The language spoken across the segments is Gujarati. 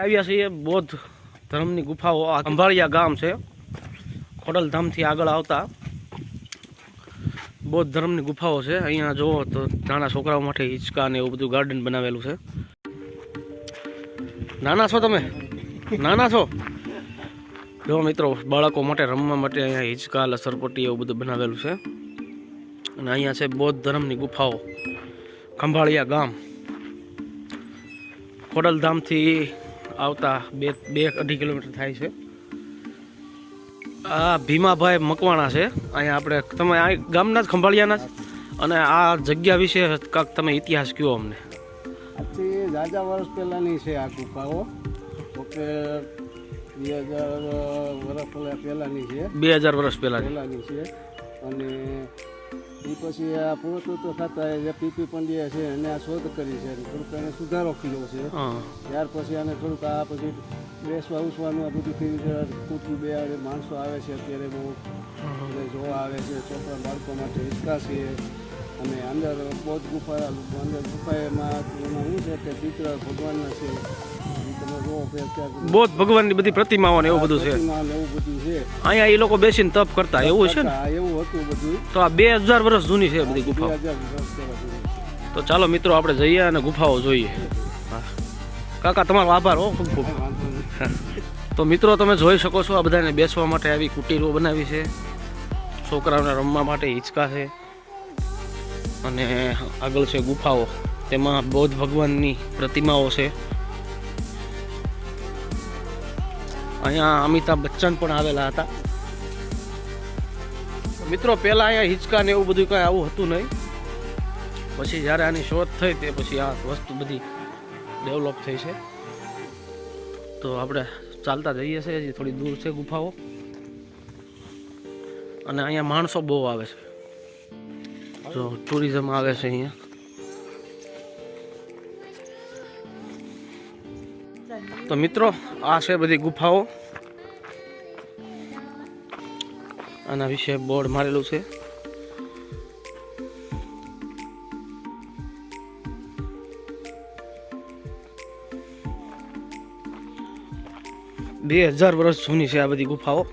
આવ્યા છીએ બૌદ્ધ ધર્મની ગુફાઓ. આ અંબાળિયા ગામ છે. ખોડલધામથી આગળ આવતા બૌદ્ધ ધર્મની ગુફાઓ છે. અહીંયા જુઓ તો નાના છોકરાઓ માટે હિંચકા ને એવું બધું ગાર્ડન બનાવેલું છે. નાના છો તમે? નાના છો? જો મિત્રો, બાળકો માટે રમવા માટે અહીંયા હિંચકા, લસરપટ્ટી એવું બધું બનાવેલું છે. અને અહીંયા છે બૌદ્ધ ધર્મની ગુફાઓ. ખંભાળિયા ગામ ખોડલધામથી આવતા 2-2.5 કિલોમીટર થાય છે. આ ભીમાભાઈ મકવાણા છે. અહીંયા આપણે તમે આ ગામના જ ખંભાળિયાના જ. અને આ જગ્યા વિશે કાંક તમે ઇતિહાસ કહો અમને. આજથી ઝાઝા વર્ષ પહેલાંની છે આ ગુફાઓ. ઓકે, 2000 વર્ષ પહેલાંની છે. 2000 વર્ષ પહેલાંની છે. અને એ પછી આ પુરાતત્વ ખાતા જે પીપી પંડ્યા છે એને આ શોધ કરી છે. થોડુંક એને સુધારો કર્યો છે. ત્યાર પછી આને થોડુંક આ પછી બેસવા ઉસવાનું આ બધું થઈ કૂટું બે માણસો આવે છે અત્યારે બહુ જોવા આવે છે. છોકરા બાળકો માટે હિંચકા છે. અને અંદર બૌદ્ધ ગુફા અંદર ગુફામાં એમાં શું છે કે ચિત્ર ભગવાનના છે. તમે જોવો કે બૌદ્ધ ભગવાનની બધી પ્રતિમાઓ ને એવું બધું છે. એવું બધું છે. અહીંયા એ લોકો બેસીને તપ કરતા એવું છે ને? એવું હતું બધું. તો આ 2000 વર્ષ જૂની છે બધી ગુફાઓ. 2000 વર્ષ પહેલાં. તો ચાલો મિત્રો, આપણે જઈએ અને ગુફાઓ જોઈએ. હા કાકા, તમારો આભાર હો ખૂબ ખૂબ. તો મિત્રો, તમે જોઈ શકો છો આ બધાને બેસવા માટે આવી કુટીરો બનાવી છે. છોકરાઓને રમવા માટે હિંચકા છે. અને આગળ છે ગુફાઓ, તેમાં બૌદ્ધ ભગવાનની પ્રતિમાઓ છે. અહીંયા અમિતાભ બચ્ચન પણ આવેલા હતા. મિત્રો, પહેલાં અહીંયા હિંચકા ને એવું બધું કાંઈ આવું હતું નહીં. પછી જ્યારે આની શોધ થઈ તે પછી આ વસ્તુ બધી ડેવલપ થઈ છે. તો આપણે ચાલતા જઈએ છીએ. હજી થોડી દૂર છે ગુફાઓ. અને અહીંયા માણસો બહુ આવે છે. જો ટુરિઝમ આવે છે અહીંયા. તો મિત્રો, આ છે બધી ગુફાઓ. આના વિશે બોર્ડ મારેલું છે. બે 2000 વર્ષ જૂની છે આ બધી ગુફાઓ.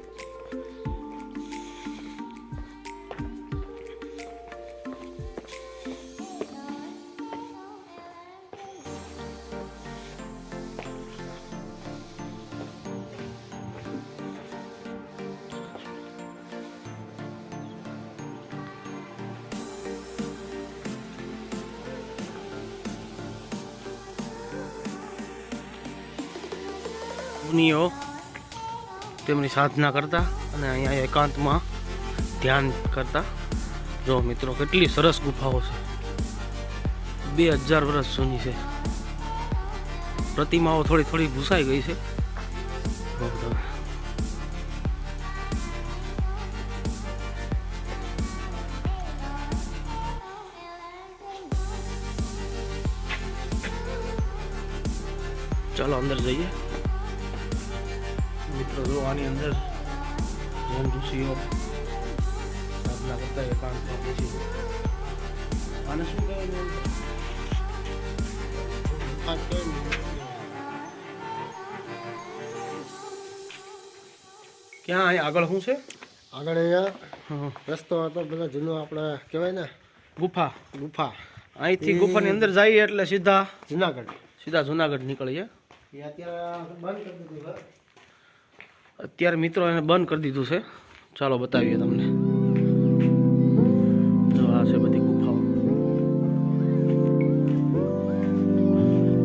મુનિઓ તેમની સાધના કરતા અને અહીંયા એકાંતમાં ધ્યાન કરતા. જો મિત્રો, કેટલી સરસ ગુફાઓ છે. 2000 વર્ષ જૂની છે. પ્રતિમાઓ થોડી થોડી ભૂસાઈ ગઈ છે. ચાલો અંદર જઈએ. મિત્રો, જો આની અંદર જૈન ઋષિઓ સાધના કરતા એકાંતમાં બેસી છે. આને શું કહેવાય? ક્યાં અહીંયા આગળ શું છે? આગળ અહીંયા રસ્તો હતો બધા જૂનો આપણે કહેવાય ને ગુફા. ગુફા અહીંથી ગુફાની અંદર જઈએ એટલે સીધા જુનાગઢ નીકળીએ. અત્યારે બંધ કરી દીધું. અત્યારે મિત્રો એને બંધ કરી દીધું છે. ચાલો બતાવીએ તમને. જો આ છે બધી ગુફાઓ.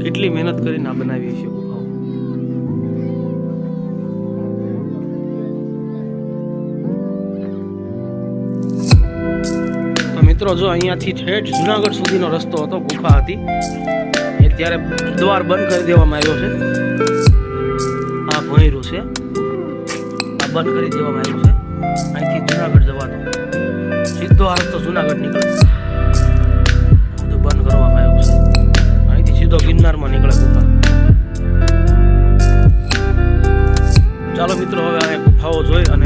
કેટલી મહેનત કરીને આ બનાવી છે ગુફાઓ. તો મિત્રો, જો અહીંયાથી ઠેઠ જુનાગઢ સુધીનો રસ્તો હતો. ગુફા હતી એ ત્યારે દ્વાર બંધ કરી દેવામાં આવ્યો છે. આ ભોંયરું છે, બંધ કરી દેવામાં આવ્યું છે. અહીંથી જુનાગઢ જવાનો સીધો આ રસ્તો જુનાગઢ નીકળે. બધું બંધ કરવામાં આવ્યું છે. અહીંથી સીધો ગિરનારમાં નીકળે ગુફા. ચાલો મિત્રો, હવે આ ગુફાઓ જોઈ અને